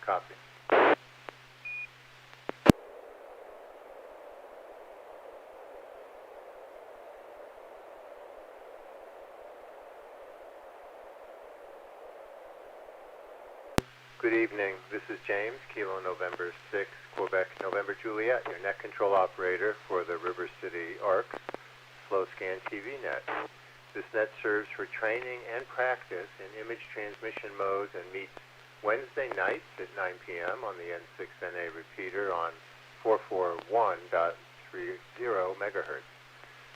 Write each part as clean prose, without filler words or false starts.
Copy. Good evening. This is James, Kilo November 6, Quebec November Juliet, your net control operator for the River City ARC's Slow Scan TV Net. This net serves for training and practice in image transmission modes and meets Wednesday nights at 9 p.m. on the N6NA repeater on 441.30 megahertz.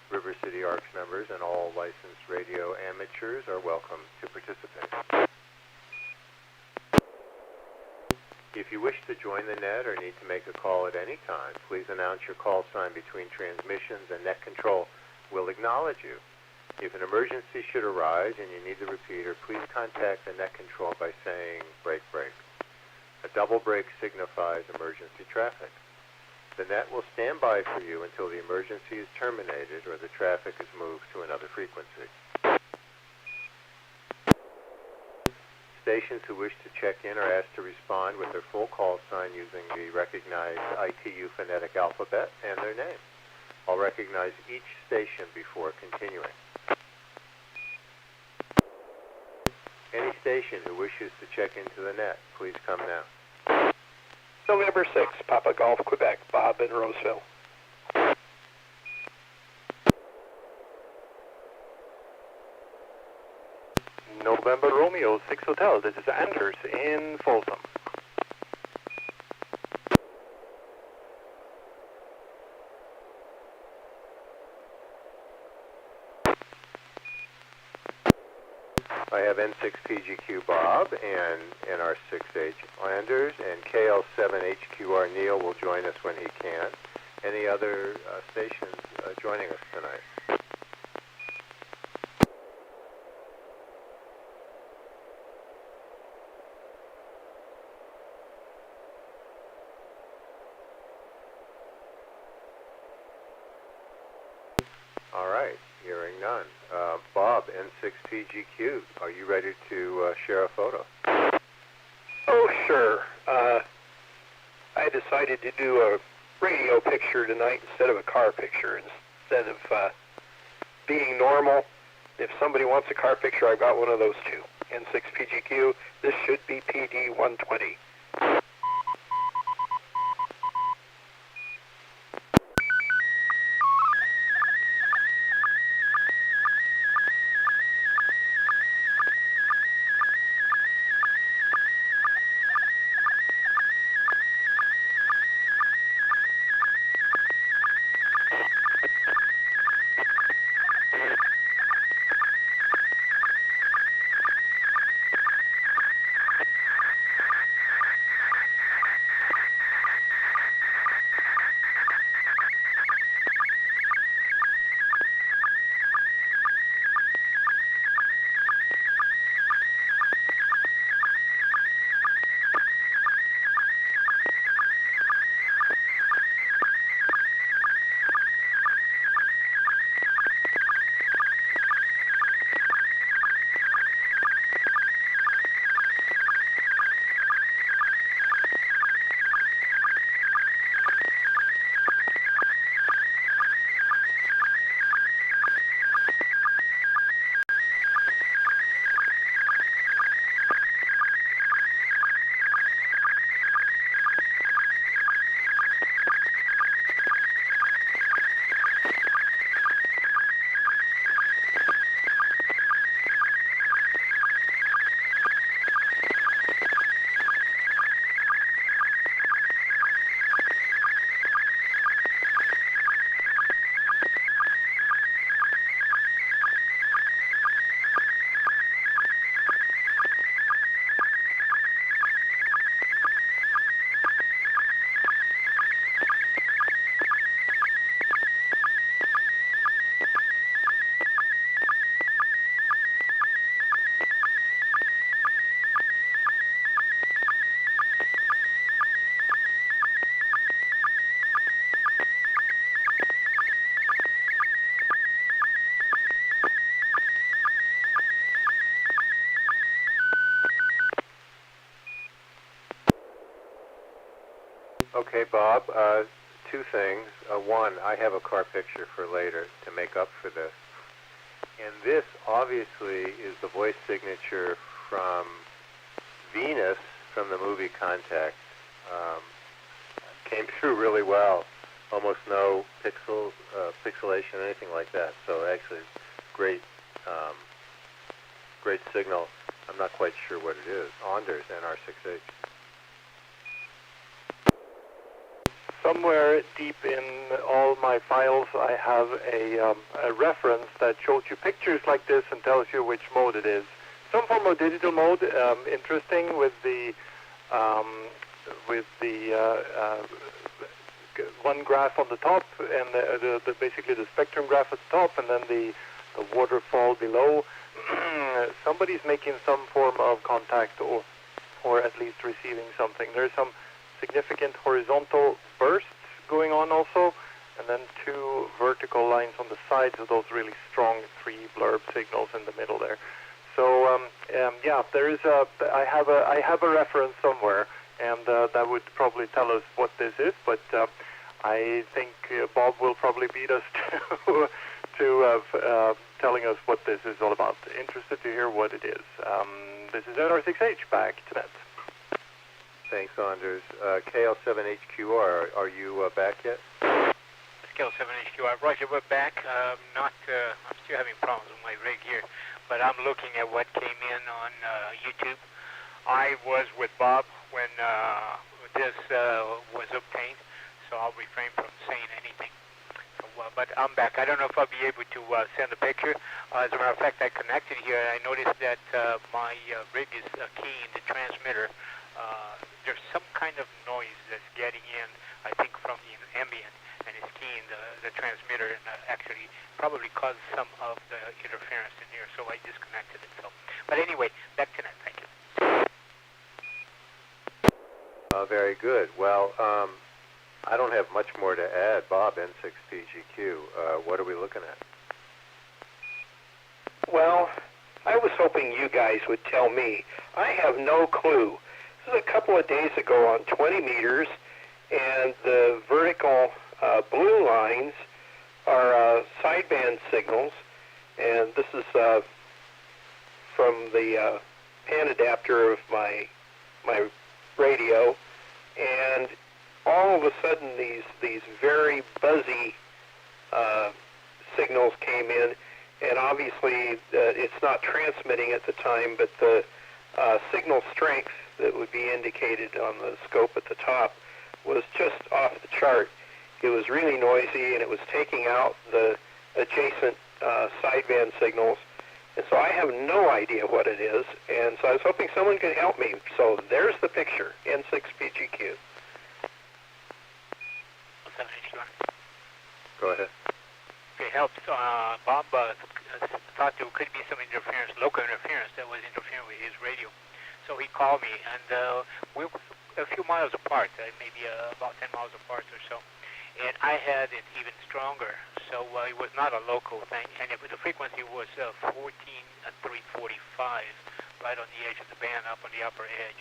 River City ARC's members and all licensed radio amateurs are welcome to participate. If you wish to join the net or need to make a call at any time, please announce your call sign between transmissions and net control will acknowledge you. If an emergency should arise and you need the repeater, please contact the net control by saying break, break. A double break signifies emergency traffic. The net will stand by for you until the emergency is terminated or the traffic is moved to another frequency. Stations who wish to check in are asked to respond with their full call sign using the recognized ITU phonetic alphabet and their name. I'll recognize each station before continuing. Any station who wishes to check into the net, please come now. November 6, Papa Golf, Quebec, Bob in Roseville. November Romeo 6 Hotel, this is Anders in Folsom. I have N6PGQ Bob and NR6H Anders, and KL7HQR Neil will join us when he can. Any other stations joining us tonight? All right, hearing none. Bob, N6PGQ, are you ready to share a photo? Oh, sure. I decided to do a radio picture tonight instead of a car picture. Instead of being normal, if somebody wants a car picture, I've got one of those too. N6PGQ, this should be PD 120. Okay, Bob, two things. One, I have a car picture for later to make up for this. And this, obviously, is the voice signature from Venus from the movie Contact. Came through really well. Almost no pixels, pixelation, anything like that. So actually, great, great signal. I'm not quite sure what it is. Anders, NR6H. Somewhere deep in all my files, I have a reference that shows you pictures like this and tells you which mode it is. Some form of digital mode, interesting with the one graph on the top and basically the spectrum graph at the top, and then the waterfall below. Somebody's making some form of contact or at least receiving something. There's some significant horizontal bursts going on also, and then two vertical lines on the sides of those really strong three blurb signals in the middle there. So yeah, there is I have a reference somewhere, and that would probably tell us what this is, but I think Bob will probably beat us to telling us what this is all about. Interested to hear what it is. This is NR6H, back to net. Thanks, Anders. KL7HQR, are you back yet? KL7HQR, Roger, we're back. I'm still having problems with my rig here, but I'm looking at what came in on YouTube. I was with Bob when this was obtained, so I'll refrain from saying anything. So, but I'm back. I don't know if I'll be able to send a picture. As a matter of fact, I connected here, and I noticed that my rig is keying the transmitter. There's some kind of noise that's getting in, I think, from the ambient, and it's keying the transmitter, and actually probably caused some of the interference in here, so I disconnected it. So, but anyway, back to that. Thank you. Very good. Well, I don't have much more to add. Bob, N6PGQ, what are we looking at? Well, I was hoping you guys would tell me. I have no clue. This is a couple of days ago on 20 meters, and the vertical blue lines are sideband signals, and this is from the pan adapter of my radio, and all of a sudden these very buzzy signals came in, and obviously it's not transmitting at the time, but the signal strength that would be indicated on the scope at the top was just off the chart. It was really noisy, and it was taking out the adjacent sideband signals. And so I have no idea what it is, and so I was hoping someone could help me. So there's the picture, N6PGQ. Go ahead. If it helps, Bob thought there could be some interference, local interference that was interfering with his radio. So he called me, and we were a few miles apart, maybe about 10 miles apart or so. And I had it even stronger, so it was not a local thing. And the frequency was 14 at 345, right on the edge of the band, up on the upper edge.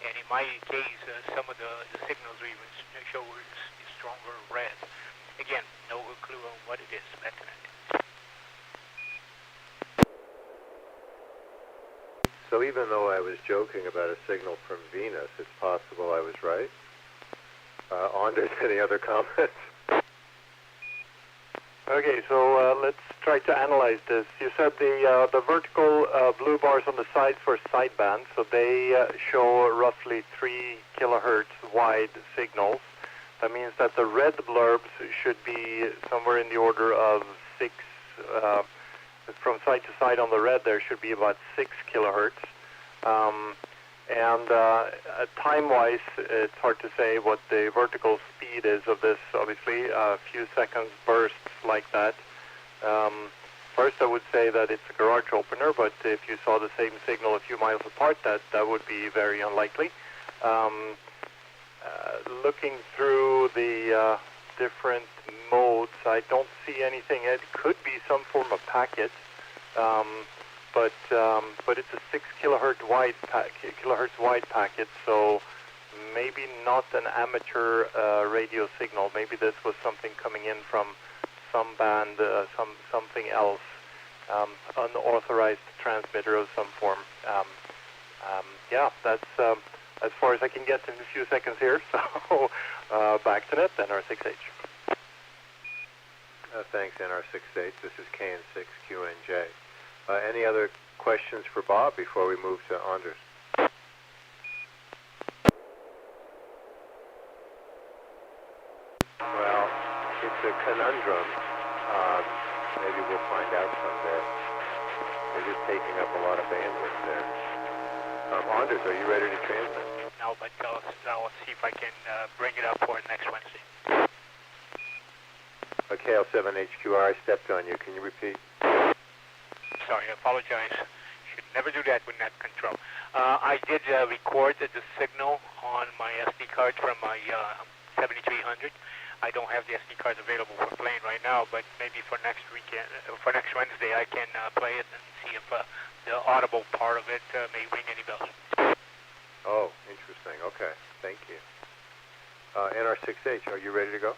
And in my case, some of the signals were even show stronger red. Again, no clue on what it is. Back to that. So even though I was joking about a signal from Venus, it's possible I was right. Anders, any other comments? Okay, so let's try to analyze this. You said the vertical blue bars on the sides were sideband, so they show roughly 3 kilohertz wide signals. That means that the red blurbs should be somewhere in the order of 6, from side to side on the red there should be about 6 kilohertz. And time-wise, it's hard to say what the vertical speed is of this, obviously, a few seconds bursts like that. First, I would say that it's a garage opener, but if you saw the same signal a few miles apart, that would be very unlikely. Looking through the different modes, I don't see anything. It could be some form of packet. But it's a 6 kilohertz wide packet, so maybe not an amateur radio signal. Maybe this was something coming in from some band, something else, unauthorized transmitter of some form. Yeah, that's as far as I can get in a few seconds here. So back to net, NR6H. Thanks, NR6H. This is KN6QNJ. Any other questions for Bob before we move to Anders? Well, it's a conundrum. Maybe we'll find out someday. They're just taking up a lot of bandwidth there. Anders, are you ready to transmit? No, but I'll see if I can bring it up for next Wednesday. KL7HQR, I stepped on you. Can you repeat? Sorry, I apologize. Should never do that with net control. I did record the signal on my SD card from my 7300. I don't have the SD card available for playing right now, but maybe for next weekend, for next Wednesday, I can play it and see if the audible part of it may ring any bells. Oh, interesting. Okay, thank you. NR6H, are you ready to go?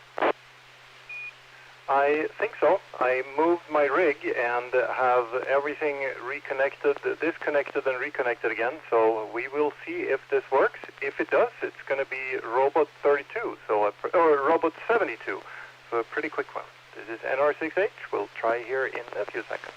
I think so. I moved my rig and have everything reconnected, disconnected and reconnected again, so we will see if this works. If it does, it's going to be Robot 32, or Robot 72, so a pretty quick one. This is NR6H. We'll try here in a few seconds.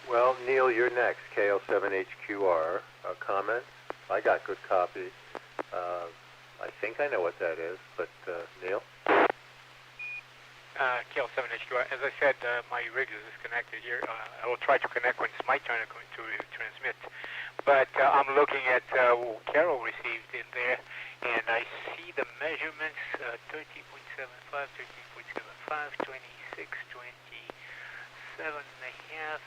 Well, Neil, you're next. KL7HQR. Comments? I got good copy. I think I know what that is, but Neil? KL7HQR, as I said, my rig is disconnected here. I will try to connect when it's my turn to transmit. But I'm looking at what Carol received in there, and I see the measurements, 13.75, 13.75, 26, 27 and a half.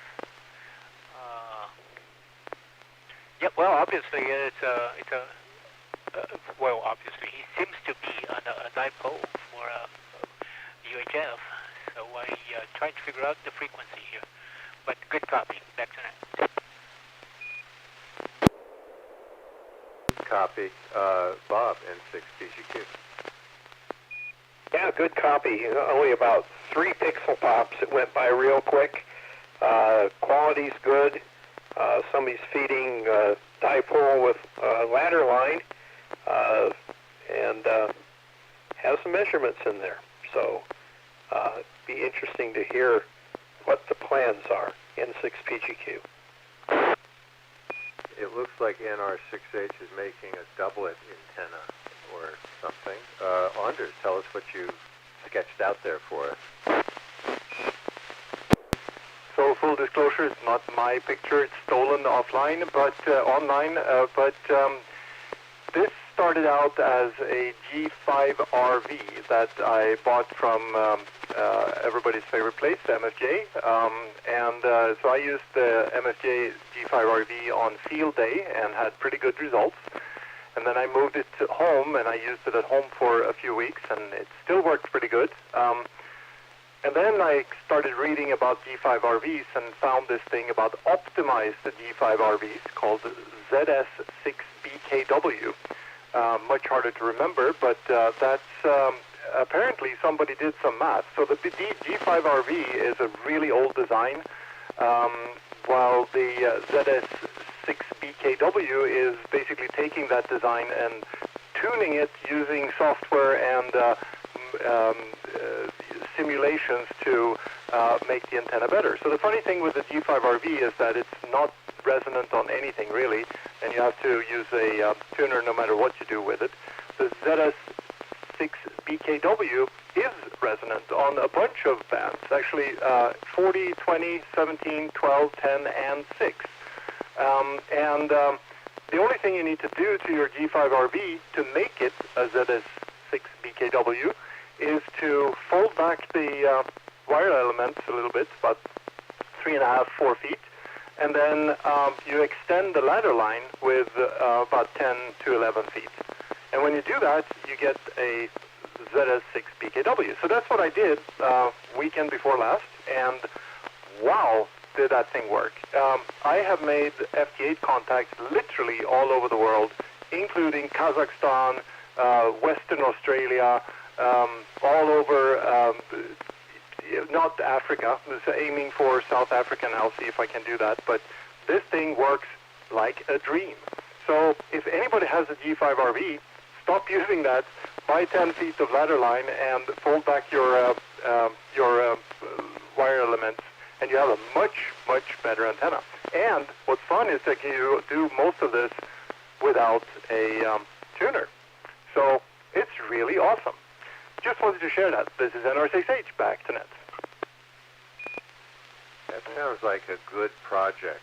Yeah, well, obviously obviously he seems to be a dipole for UHF, so I tried to figure out the frequency here. But good copy, back to that. Copy. Bob, N6PGQ. Yeah, good copy. Only about 3 pixel pops. It went by real quick. Quality's good. Somebody's feeding dipole with ladder line and has some measurements in there. So it'd be interesting to hear what the plans are. N6PGQ. It looks like NR6H is making a doublet antenna or something. Anders, tell us what you sketched out there for us. So full disclosure, it's not my picture. It's stolen offline, but online. But this started out as a G5RV that I bought from everybody's favorite place, MFJ. So I used the MFJ G5RV on field day and had pretty good results. And then I moved it to home, and I used it at home for a few weeks, and it still works pretty good. And then I started reading about G5 RVs and found this thing about optimized G5 RVs called ZS6BKW. Much harder to remember, but that's apparently somebody did some math. So the G5 RV is a really old design, while the ZS6BKW is basically taking that design and tuning it using software and simulations to make the antenna better. So the funny thing with the G5 RV is that it's not resonant on anything really, and you have to use a tuner no matter what you do with it. The ZS6BKW is resonant on a bunch of bands, actually 40, 20, 17, 12, 10, and 6. The only thing you need to do to your G5 RV to make it a ZS6BKW is to fold back the wire elements a little bit, about 3.5, 4 feet, and then you extend the ladder line with about 10 to 11 feet. And when you do that, you get a ZS6BKW. So that's what I did weekend before last, and wow, did that thing work. I have made FT8 contacts literally all over the world, including Kazakhstan, Western Australia, all over, not Africa. I was aiming for South Africa now, see if I can do that. But this thing works like a dream. So if anybody has a G5 RV, stop using that, buy 10 feet of ladder line, and fold back your wire elements, and you have a much, much better antenna. And what's fun is that you do most of this without a tuner. So it's really awesome. Just wanted to share that. This is N6NA, back to net. That sounds like a good project,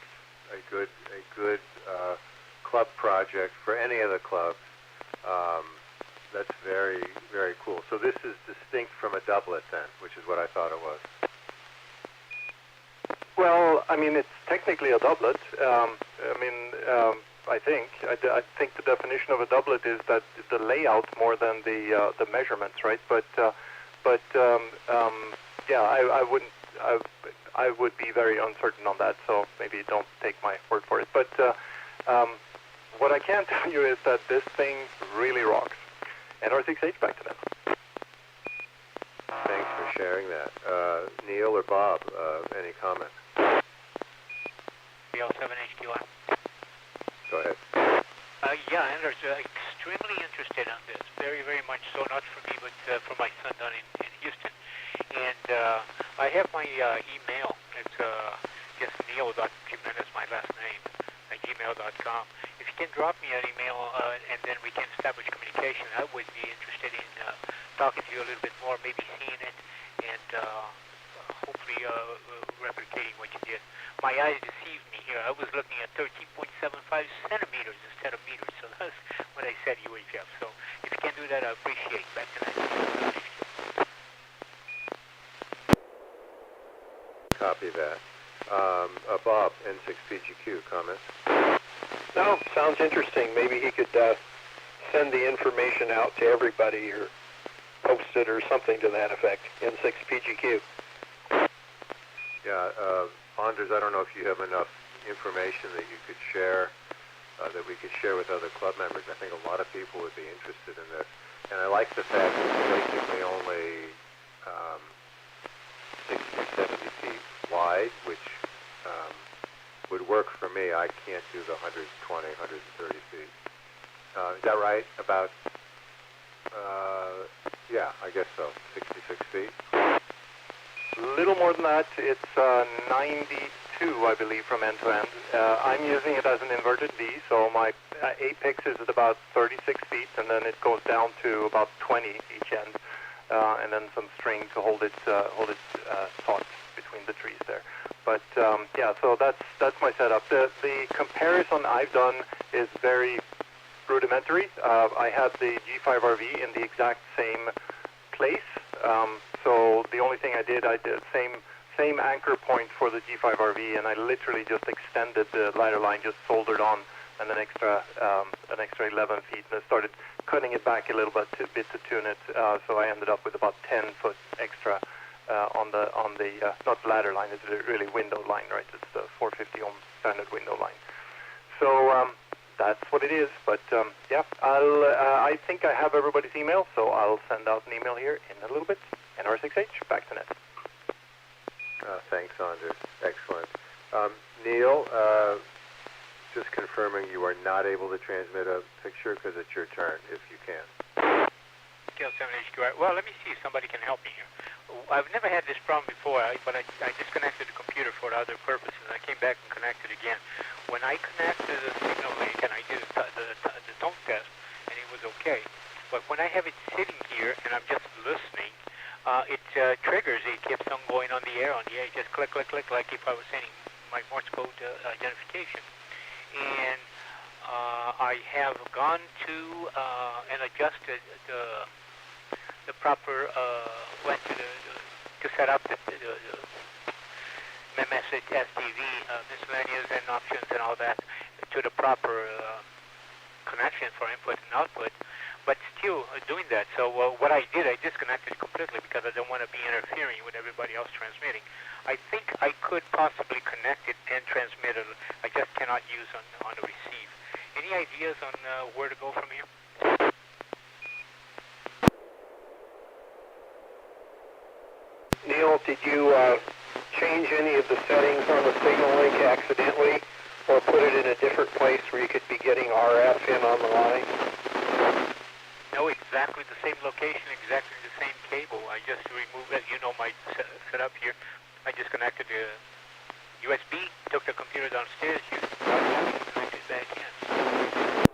a good club project for any of the clubs. That's very, very cool. So this is distinct from a doublet then, which is what I thought it was. Well, I mean, it's technically a doublet. I think the definition of a doublet is that the layout more than the measurements, right? But I would be very uncertain on that. So maybe don't take my word for it. But what I can tell you is that this thing really rocks. N6NA, back to them. Thanks for sharing that. Neil or Bob, any comments? BL7HQI. Go ahead. Anders, extremely interested on this. Very, very much so. Not for me, but for my son down in Houston. And I have my email. It's just Neil.Jimenez, my last name, at gmail.com. If you can drop me an email, and then we can establish communication, I would be interested in talking to you a little bit more, maybe seeing it, and hopefully replicating what you did. My eyes deceived me here. I was looking at 13.75 centimeters instead of meters, so that's what I said UHF. So if you can do that, I appreciate it. Back to that. Copy that. Bob, N6PGQ, comments? No, sounds interesting. Maybe he could send the information out to everybody or post it or something to that effect. N6PGQ. Yeah, Anders, I don't know if you have enough information that you could share, that we could share with other club members. I think a lot of people would be interested in this. And I like the fact that it's basically only 60, 70 feet wide, which would work for me. I can't do the 120, 130 feet. Is that right? About, yeah, I guess so, 66 feet. A little more than that. It's 92, I believe, from end to end. I'm using it as an inverted V, so my apex is at about 36 feet, and then it goes down to about 20 each end, and then some string to hold it taut between the trees there. But yeah, so that's my setup. The comparison I've done is very rudimentary. I had the G5 RV in the exact same place. So the only thing I did same anchor point for the G5 RV, and I literally just extended the ladder line, just soldered on an extra 11 feet, and I started cutting it back a little bit to tune it. So I ended up with about 10 foot extra on the not ladder line, it's really window line, right? It's the 450 ohm standard window line. So that's what it is. But yeah, I think I have everybody's email, so I'll send out an email here in a little bit. NR6H, back to net. Thanks, Anders. Excellent. Neil, just confirming you are not able to transmit a picture because it's your turn, if you can. KL7HQR. Well, let me see if somebody can help me here. I've never had this problem before, but I disconnected the computer for other purposes. I came back and connected again. When I connected the signal link and I did the tone test, and it was okay. But when I have it sitting here and I'm just listening, it triggers. It keeps on going on the air. It just click, click, click, like if I was sending my Morse code identification. And I have gone to and adjusted the proper went to set up the N6NA SSTV miscellaneous and options and all that to the proper connection for input and output, but still doing that. So what I did, I disconnected completely because I don't want to be interfering with everybody else transmitting. I think I could possibly connect it and transmit it. I just cannot use on the receive. Any ideas on where to go from here? Neil, did you change any of the settings on the signal link accidentally, or put it in a different place where you could be getting RF in on the line? No, exactly the same location, exactly the same cable. I just removed it. You know my setup here. I just connected the USB, took the computer downstairs, used it, connected it back in.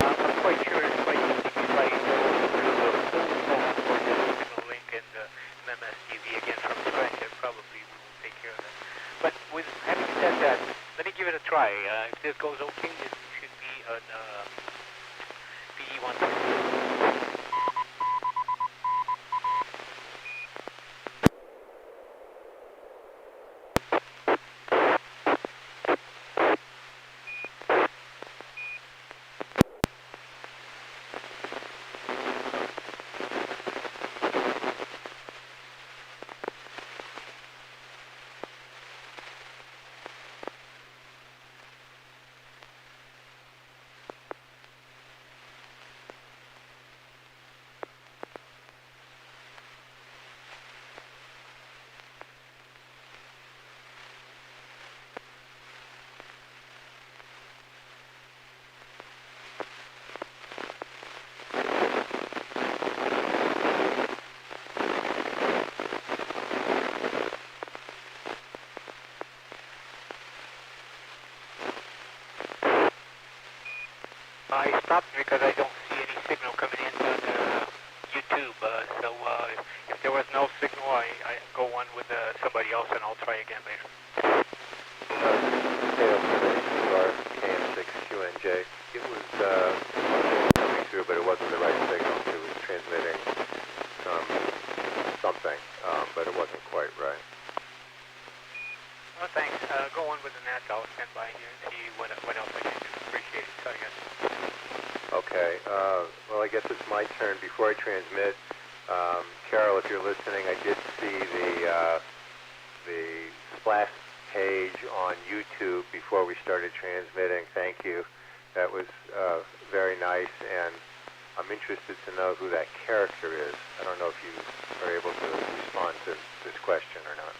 I'm quite sure it's quite easy if I go through the full phone for the signal link and the MMS-TV again from scratch. I probably will take care of that. But with having said that, let me give it a try. If this goes okay, this should be an PD-1. I stopped because I don't see any signal coming into the YouTube. So if there was no signal, I go on with somebody else and I'll try again later. KM6QNJ. It was coming through, but it wasn't the right signal. It was transmitting something, but it wasn't quite right. Well, thanks. Go on with the net. I'll stand by here and see what else I can do. Appreciate it. Sorry, guys. Okay. Well, I guess it's my turn. Before I transmit, Carol, if you're listening, I did see the splash page on YouTube before we started transmitting. Thank you. That was very nice, and I'm interested to know who that character is. I don't know if you are able to respond to this question or not.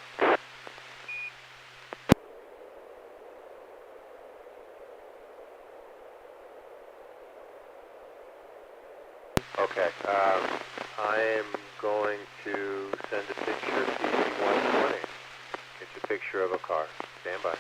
Okay, I am going to send a picture of PD-120. It's a picture of a car. Stand by.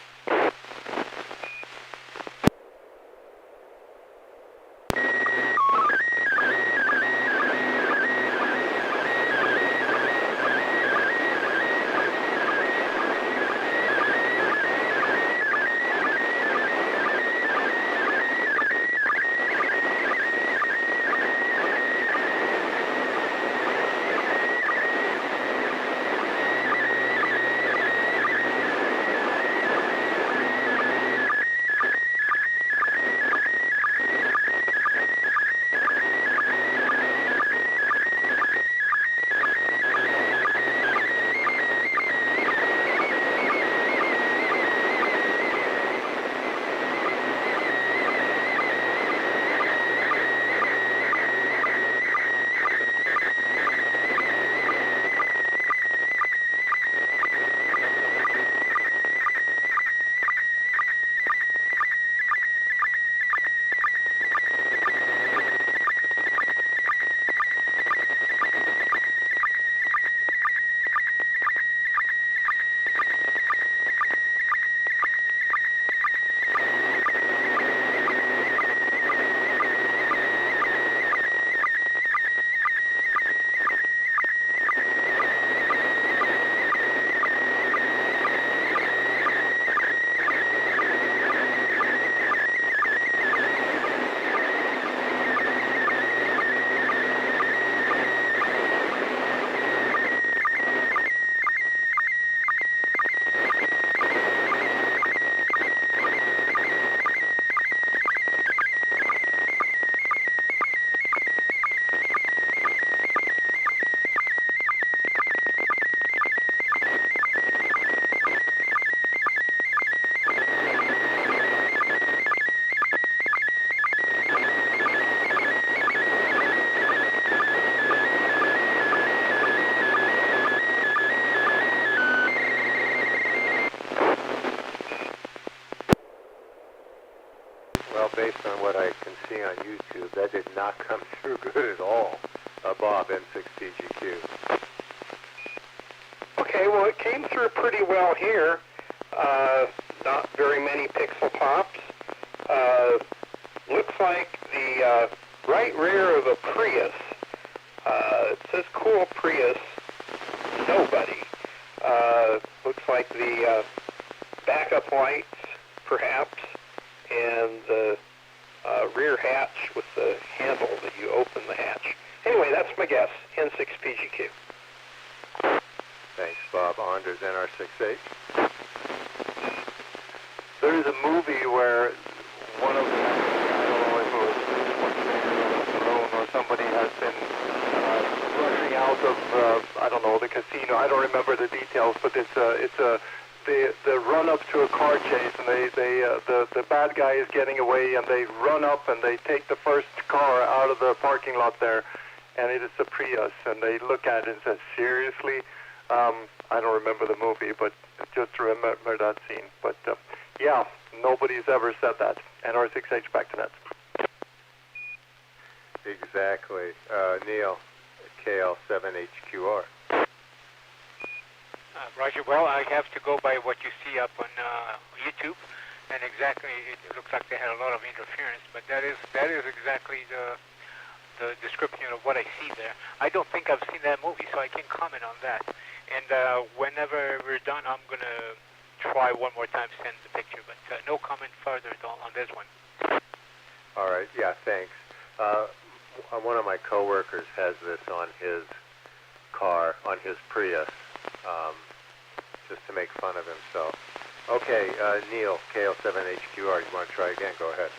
based on what I can see on YouTube, that did not come through good at all. Bob, N6PGQ. Okay, well, it came through pretty well here. Not very many pixel pops. Looks like the right rear of a Prius. It says cool Prius, nobody. Looks like the backup lights, perhaps, and the rear hatch with the handle that you open the hatch. Anyway, that's my guess, N6PGQ. Thanks, Bob. Anders, NR68. There is a movie where one of the, I don't know if it was Stallone or somebody has been rushing out of, I don't know, the casino. I don't remember the details, but it's the run up to a car chase, and the bad guy is getting away, and they run up and they take the first car out of the parking lot there, and it is a Prius, and they look at it and say, seriously? I don't remember the movie, but just remember that scene. But yeah, nobody's ever said that. NR6H back to net. Exactly. Neil, KL7HQR. Roger. Well, I have to go by what you see up on YouTube, and exactly, it looks like they had a lot of interference, but that is exactly the description of what I see there. I don't think I've seen that movie, so I can't comment on that. And whenever we're done, I'm going to try one more time to send the picture, but no comment further on this one. All right, yeah, thanks. One of my coworkers has this on his car, on his Prius, just to make fun of himself. Okay, Neil, KL7HQR, you want to try again? Go ahead.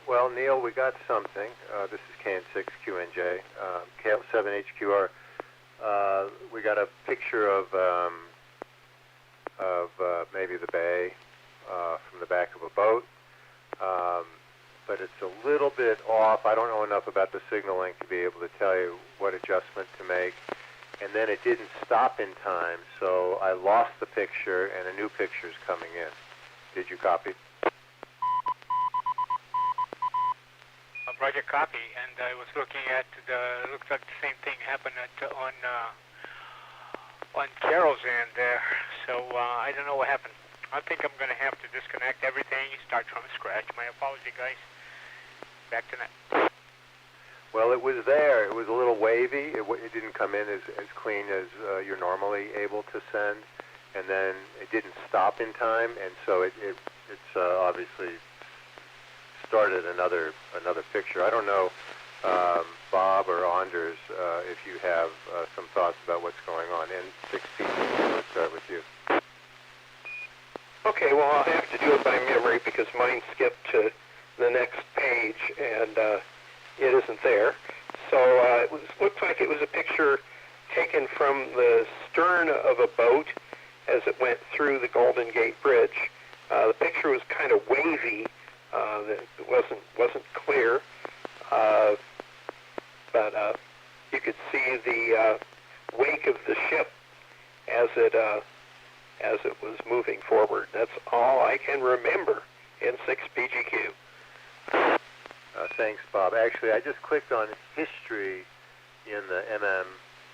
Well, Neil, we got something. This is KN6QNJ. KL7HQR. We got a picture of maybe the bay from the back of a boat, but it's a little bit off. I don't know enough about the signaling to be able to tell you what adjustment to make. and then it didn't stop in time, so I lost the picture, and a new picture is coming in. Did you copy? Roger, copy. And I was looking at looks like the same thing happened on Carol's end there. So I don't know what happened. I think I'm going to have to disconnect everything, start from scratch. My apology, guys. Back to net. Well, it was there. It was a little wavy. It didn't come in as clean as you're normally able to send, and then it didn't stop in time, and so it's obviously started another picture. I don't know, Bob or Anders, if you have some thoughts about what's going on. N6NA, let's start with you. Okay, well, I'll have to do it by memory because mine skipped to the next page, and it isn't there. So it looked like it was a picture taken from the stern of a boat as it went through the Golden Gate Bridge. The picture was kind of wavy. It wasn't clear, but you could see the wake of the ship as it was moving forward. That's all I can remember in 6PGQ. Thanks, Bob. Actually, I just clicked on history in the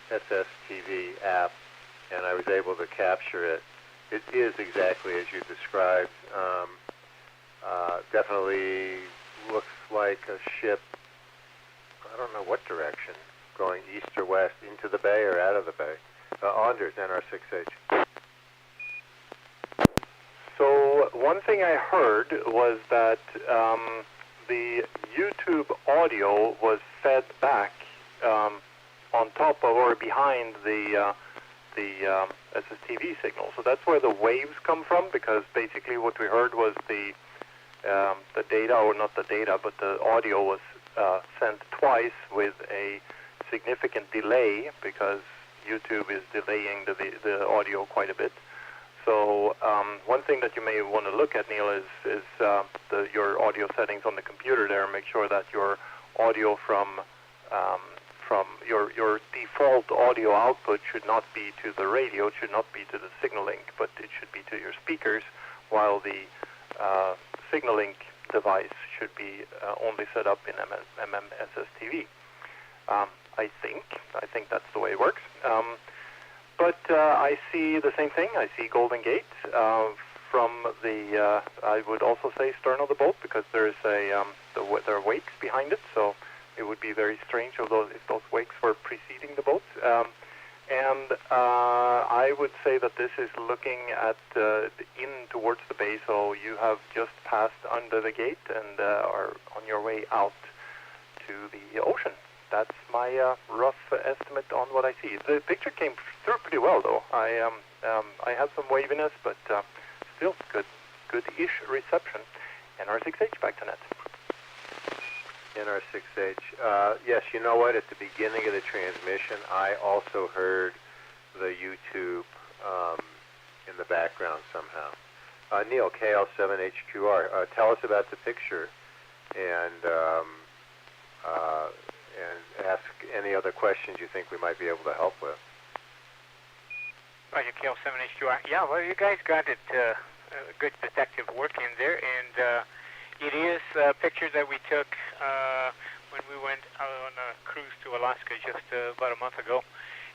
SSTV app, and I was able to capture it. It is exactly as you described. Definitely looks like a ship, I don't know what direction, going east or west, into the bay or out of the bay. Anders, NR6H. So one thing I heard was that the YouTube audio was fed back on top of or behind the SSTV signal. So that's where the waves come from, because basically what we heard was the data, or not the data, but the audio was sent twice with a significant delay, because YouTube is delaying the audio quite a bit. So one thing that you may want to look at, Neil, is your audio settings on the computer there, and make sure that your audio from your default audio output should not be to the radio, it should not be to the signal link, but it should be to your speakers, while the signal link device should be only set up in SSTV. I think that's the way it works. But I see the same thing. I see Golden Gate from the, I would also say stern of the boat, because there's there are wakes behind it, so it would be very strange if those wakes were preceding the boat. And I would say that this is looking at in towards the bay, so you have just passed under the gate and are on your way out to the ocean. That's my rough estimate on what I see. The picture came through pretty well, though. I had some waviness, but still good-ish reception. NR6H, back to net. NR6H. Yes, you know what? At the beginning of the transmission, I also heard the YouTube in the background somehow. Neil, KL7HQR, tell us about the picture and ask any other questions you think we might be able to help with. Roger, KL7HQR. Yeah, well, you guys got it. Good detective work in there, and it is a picture that we took when we went out on a cruise to Alaska just about a month ago,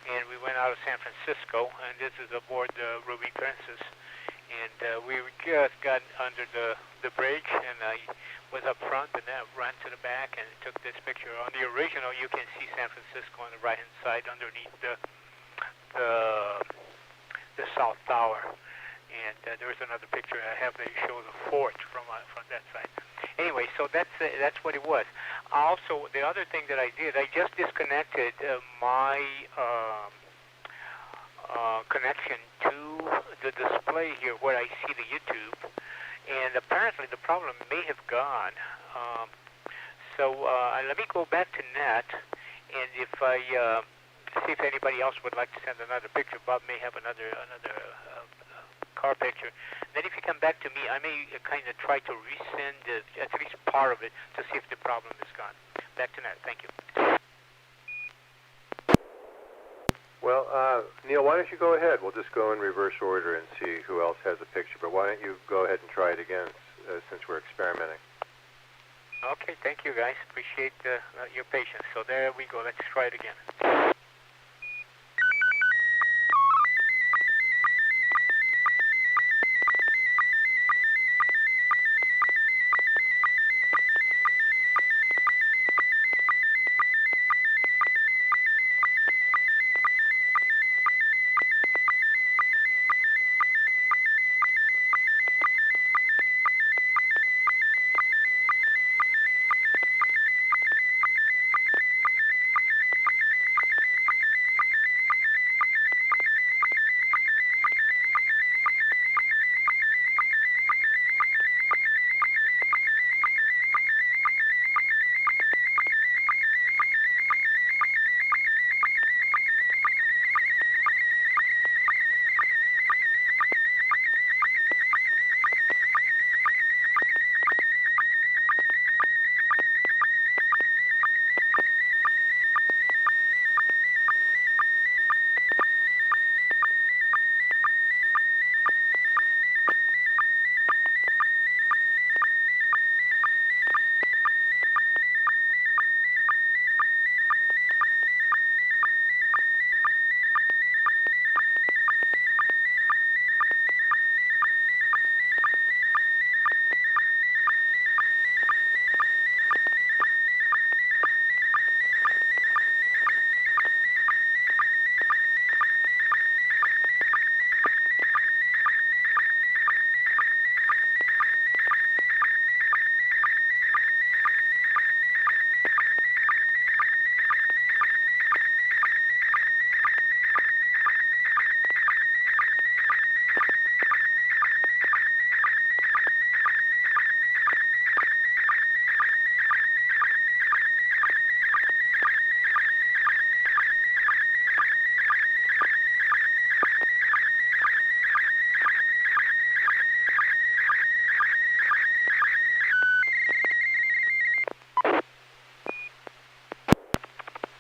and we went out of San Francisco, and this is aboard the Ruby Princess, and we just got under the bridge, and I was up front, and then ran to the back and took this picture. On the original, you can see San Francisco on the right-hand side underneath the South Tower. And there's another picture I have that shows the fort from that side. Anyway, so that's what it was. Also, the other thing that I did, I just disconnected my connection to the display here where I see the YouTube, and apparently the problem may have gone. So let me go back to net, and if I see if anybody else would like to send another picture. Bob may have another car picture. Then if you come back to me, I may kind of try to resend at least part of it to see if the problem is gone. Back to net. Thank you. Well, Neil, why don't you go ahead? We'll just go in reverse order and see who else has a picture. But why don't you go ahead and try it again since we're experimenting? Okay, thank you guys. Appreciate your patience. So there we go. Let's try it again.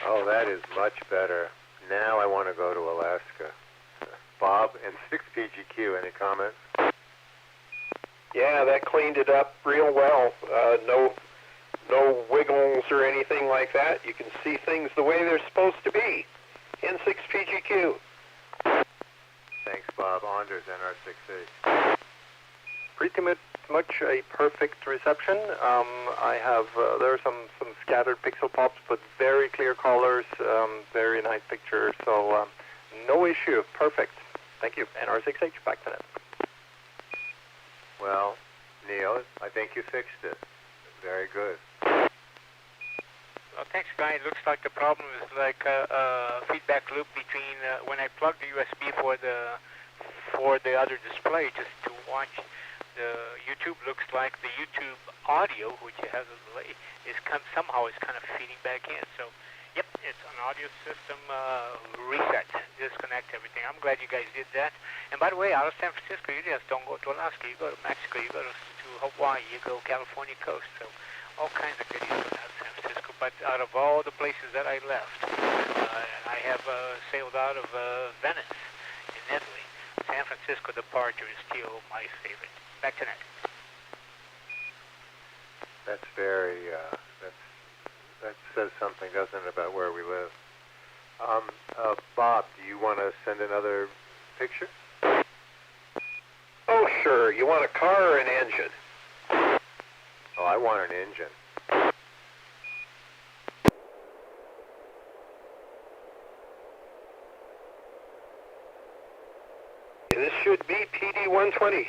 Oh, that is much better. Now I want to go to Alaska. Bob, N6PGQ, any comments? Yeah, that cleaned it up real well. No wiggles or anything like that. You can see things the way they're supposed to be. N6PGQ. Thanks, Bob. Anders, NR6A. Pretty much a perfect reception. I have there are some scattered pixel pops, but very clear colors, very nice pictures. So no issue. Perfect. Thank you. NR6H, back to net. Well, Neil, I think you fixed it. Very good. Well, thanks, guy. It looks like the problem is like a feedback loop between when I plug the USB for the other display just to watch the YouTube. Looks like the YouTube audio, which has a delay, somehow is kind of feeding back in. So, yep, it's an audio system reset, disconnect everything. I'm glad you guys did that. And by the way, out of San Francisco, you just don't go to Alaska. You go to Mexico. You go to Hawaii. You go California coast. So, all kinds of goodies out of San Francisco. But out of all the places that I left, I have sailed out of Venice in Italy. San Francisco departure is still my favorite. Back to net. That's very, that says something, doesn't it, about where we live. Bob, do you want to send another picture? Oh, sure. You want a car or an engine? Oh, I want an engine. This should be PD-120.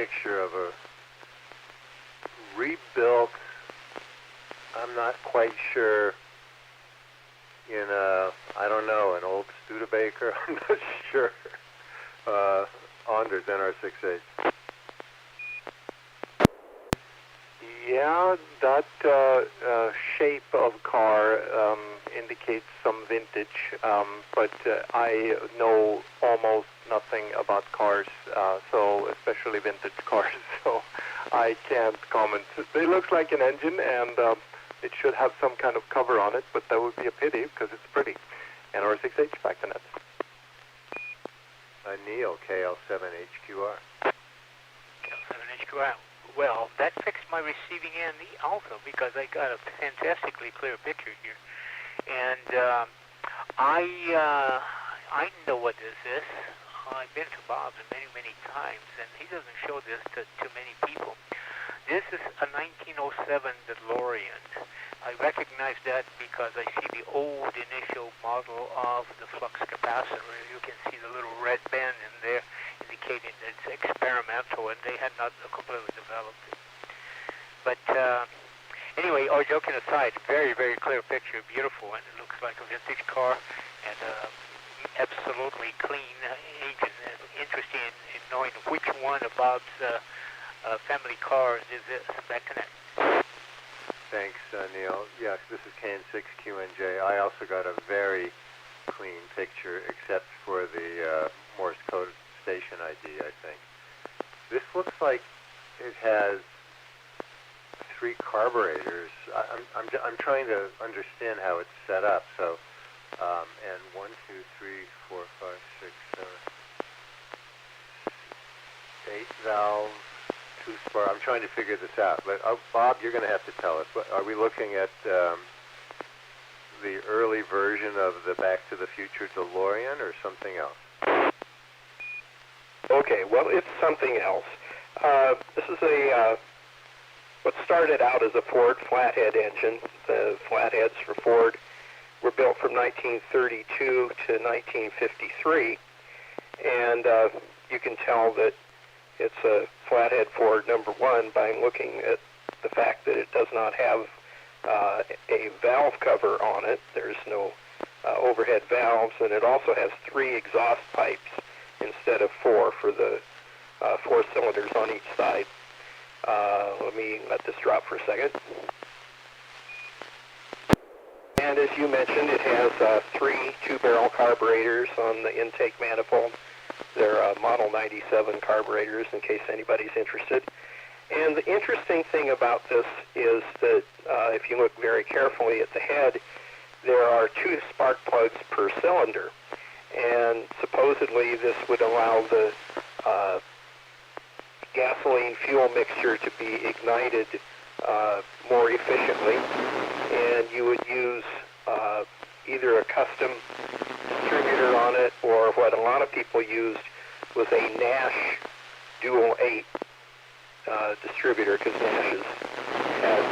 picture of a rebuilt, I'm not quite sure, in a, I don't know, an old Studebaker, I'm not sure, Anders NR68. Yeah, that shape of car indicates some vintage, but I know almost nothing about cars, so especially vintage cars, so I can't comment. It looks like an engine, and it should have some kind of cover on it, but that would be a pity because it's pretty. NR6H, back to net. Neil, KL7HQR. KL7HQR. Well, that fixed my receiving end also because I got a fantastically clear picture here. And I know what this is. I've been to Bob's many, many times, and he doesn't show this to too many people. This is a 1907 DeLorean. I recognize that because I see the old initial model of the flux capacitor. You can see the little red band in there indicating that it's experimental and they had not completely developed it. But anyway, all joking aside, very, very clear picture, beautiful, and it looks like a vintage car and absolutely clean engine. Interesting in knowing which one of Bob's family cars is this. Back to net. Thanks, Neil. Yes, this is KN6QNJ. I also got a very clean picture, except for the Morse code station ID, I think. This looks like it has 3 carburetors. I'm trying to understand how it's set up. So, and 1, 2, 3, 4, 5, 6, 7, 8 valves. I'm trying to figure this out. But Bob, you're going to have to tell us. Are we looking at the early version of the Back to the Future DeLorean or something else? Okay, well, it's something else. This is what started out as a Ford flathead engine. The flatheads for Ford were built from 1932 to 1953, and you can tell that it's a flathead Ford #1 by looking at the fact that it does not have a valve cover on it. There's no overhead valves, and it also has 3 exhaust pipes instead of 4 for the 4 cylinders on each side. Let me let this drop for a second. And as you mentioned, it has 3 2-barrel carburetors on the intake manifold. They're Model 97 carburetors, in case anybody's interested. And the interesting thing about this is that if you look very carefully at the head, there are 2 spark plugs per cylinder. And supposedly this would allow the gasoline fuel mixture to be ignited more efficiently. And you would use either a custom distributor on it, or what a lot of people used was a Nash Dual 8 distributor, because Nash has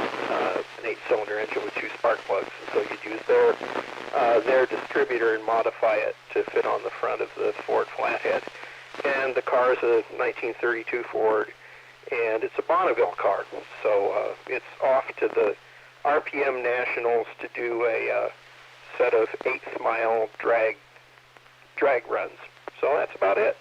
an 8-cylinder engine with 2 spark plugs, and so you'd use their distributor and modify it to fit on the front of the Ford flathead. And the car is a 1932 Ford, and it's a Bonneville car, so it's off to the RPM Nationals to do a set of 8th mile drag runs. So that's about it.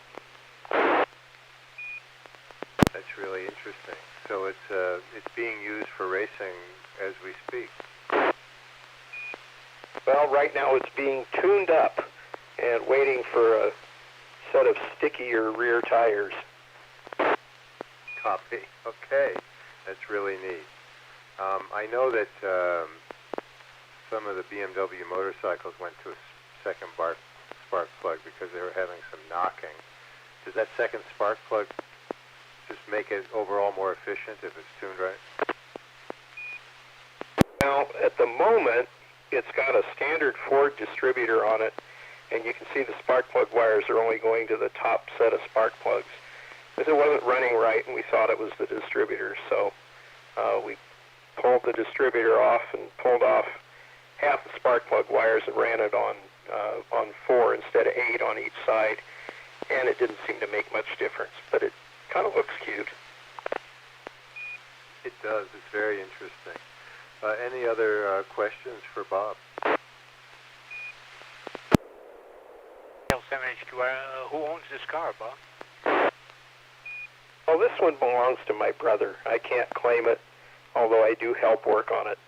That's really interesting. So it's being used for racing as we speak. Well, right now it's being tuned up and waiting for a set of stickier rear tires. Copy. Okay. That's really neat. I know that some of the BMW motorcycles went to a second spark plug because they were having some knocking. Does that second spark plug just make it overall more efficient if it's tuned right? Now, at the moment, it's got a standard Ford distributor on it, and you can see the spark plug wires are only going to the top set of spark plugs. Because it wasn't running right, and we thought it was the distributor, so we pulled the distributor off and pulled off half the spark plug wires and ran it on 4 instead of 8 on each side, and it didn't seem to make much difference, but it kind of looks cute. It does. It's very interesting. Any other questions for Bob? L7H2R, who owns this car, Bob? Well, this one belongs to my brother. I can't claim it, although I do help work on it.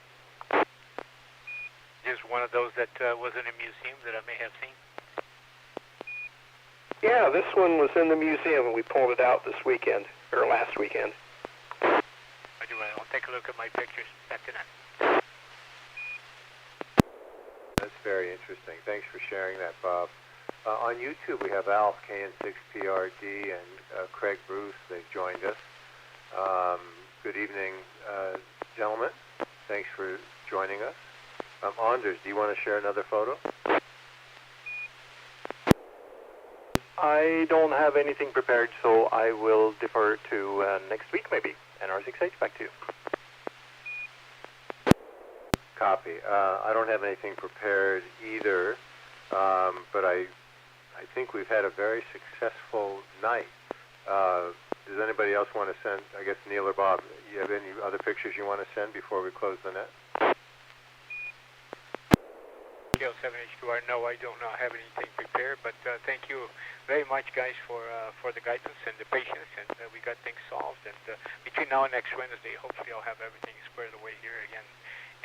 Just one of those that was in a museum that I may have seen. Yeah, this one was in the museum, and we pulled it out this weekend, or last weekend. I'll take a look at my pictures after that. That's very interesting. Thanks for sharing that, Bob. On YouTube, we have Alf, KN6PRD, and Craig Bruce. They've joined us. Good evening, gentlemen. Thanks for joining us. Anders, do you want to share another photo? I don't have anything prepared, so I will defer to next week maybe. NR6H, back to you. Copy. I don't have anything prepared either, but I think we've had a very successful night. Does anybody else want to send, I guess Neil or Bob, you have any other pictures you want to send before we close the net? L7H2R, no, I do not have anything prepared, but thank you very much, guys, for the guidance and the patience, and we got things solved. And between now and next Wednesday, hopefully I'll have everything squared away here again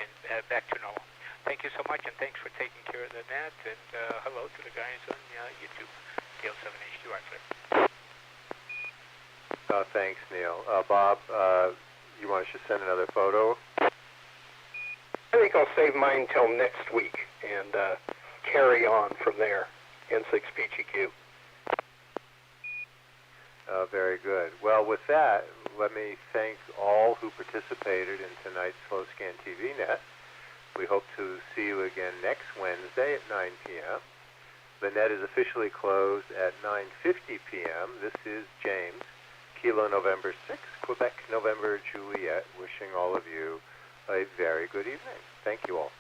and back to normal. Thank you so much, and thanks for taking care of the net, and hello to the guys on YouTube, L7H2R. Thanks, Neil. Bob, you want us to send another photo? I think I'll save mine till next week and carry on from there. N6PGQ. Very good. Well, with that, let me thank all who participated in tonight's Slow Scan TV Net. We hope to see you again next Wednesday at 9 p.m. The net is officially closed at 9:50 p.m. This is James, Kilo November 6, Quebec November Juliet, wishing all of you a very good evening. Thank you all.